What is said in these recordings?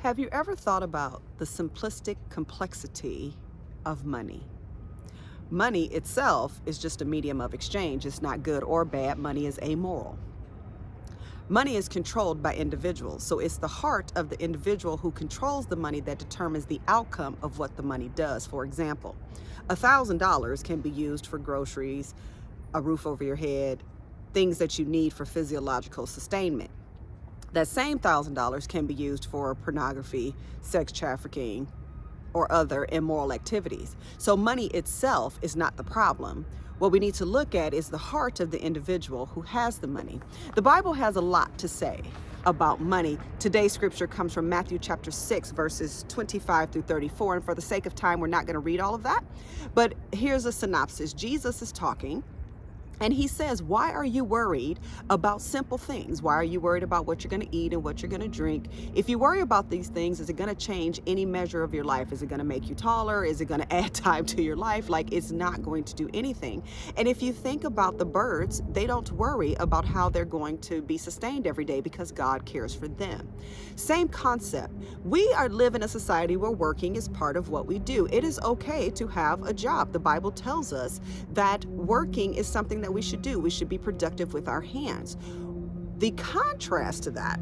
Have you ever thought about the simplistic complexity of money? Money itself is just a medium of exchange. It's not good or bad. Money is amoral. Money is controlled by individuals, so it's the heart of the individual who controls the money that determines the outcome of what the money does. For example, $1,000 can be used for groceries, a roof over your head, things that you need for physiological sustainment. That same $1,000 can be used for pornography, sex trafficking, or other immoral activities. So money itself is not the problem. What we need to look at is the heart of the individual who has the money. The Bible has a lot to say about money. Today's scripture comes from Matthew chapter 6, verses 25 through 34. And for the sake of time, we're not going to read all of that. But here's a synopsis. Jesus is talking. And he says, why are you worried about simple things? Why are you worried about what you're going to eat and what you're going to drink? If you worry about these things, is it going to change any measure of your life? Is it going to make you taller? Is it going to add time to your life? Like, it's not going to do anything. And if you think about the birds, they don't worry about how they're going to be sustained every day because God cares for them. Same concept. We live in a society where working is part of what we do. It is okay to have a job. The Bible tells us that working is something that we should do. We should be productive with our hands. The contrast to that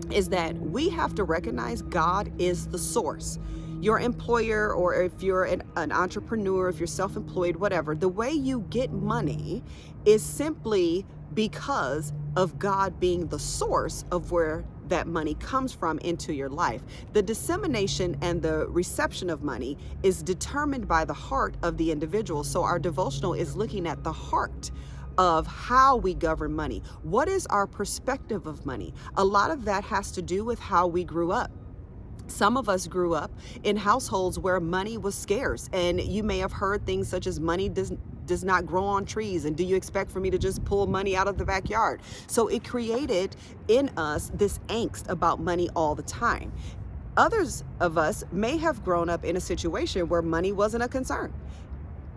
is that we have to recognize God is the source. Your employer, or if you're an entrepreneur, if you're self-employed, whatever, the way you get money is simply because of God being the source of where that money comes from into your life. The dissemination and the reception of money is determined by the heart of the individual. So our devotional is looking at the heart of how we govern money. What is our perspective of money? A lot of that has to do with how we grew up. Some of us grew up in households where money was scarce, and you may have heard things such as money does not grow on trees, and do you expect for me to just pull money out of the backyard? So it created in us this angst about money all the time. Others of us may have grown up in a situation where money wasn't a concern.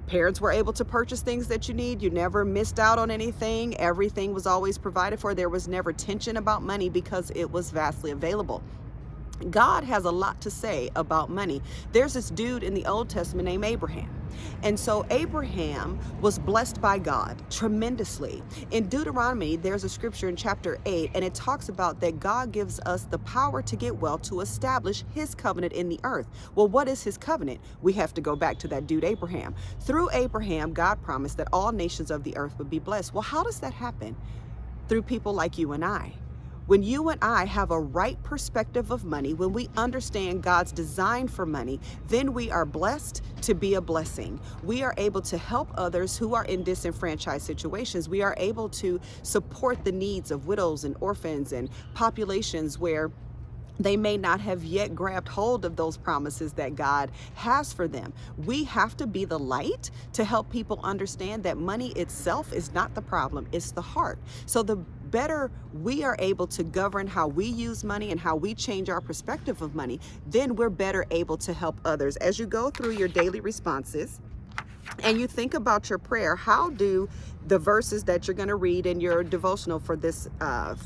Parents were able to purchase things that you need. You never missed out on anything. Everything was always provided for. There was never tension about money because it was vastly available. God has a lot to say about money. There's this dude in the Old Testament named Abraham. And so Abraham was blessed by God tremendously. In Deuteronomy, there's a scripture in chapter 8, and it talks about that God gives us the power to get wealth to establish his covenant in the earth. Well, what is his covenant? We have to go back to that dude Abraham. Through Abraham, God promised that all nations of the earth would be blessed. Well, how does that happen? Through people like you and I. When you and I have a right perspective of money, when we understand God's design for money, then we are blessed to be a blessing. We are able to help others who are in disenfranchised situations. We are able to support the needs of widows and orphans and populations where they may not have yet grabbed hold of those promises that God has for them. We have to be the light to help people understand that money itself is not the problem, it's the heart. So the better we are able to govern how we use money and how we change our perspective of money, then we're better able to help others. As you go through your daily responses and you think about your prayer, how do the verses that you're going to read in your devotional for this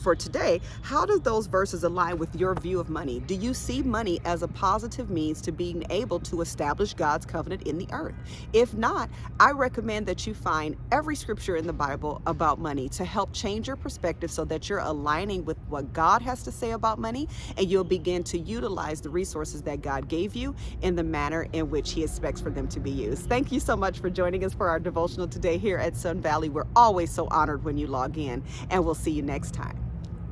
for today, how do those verses align with your view of money? Do you see money as a positive means to being able to establish God's covenant in the earth? If not, I recommend that you find every scripture in the Bible about money to help change your perspective so that you're aligning with what God has to say about money, and you'll begin to utilize the resources that God gave you in the manner in which he expects for them to be used. Thank you so much for joining us for our devotional today here at Sun Valley. We're always so honored when you log in, and we'll see you next time.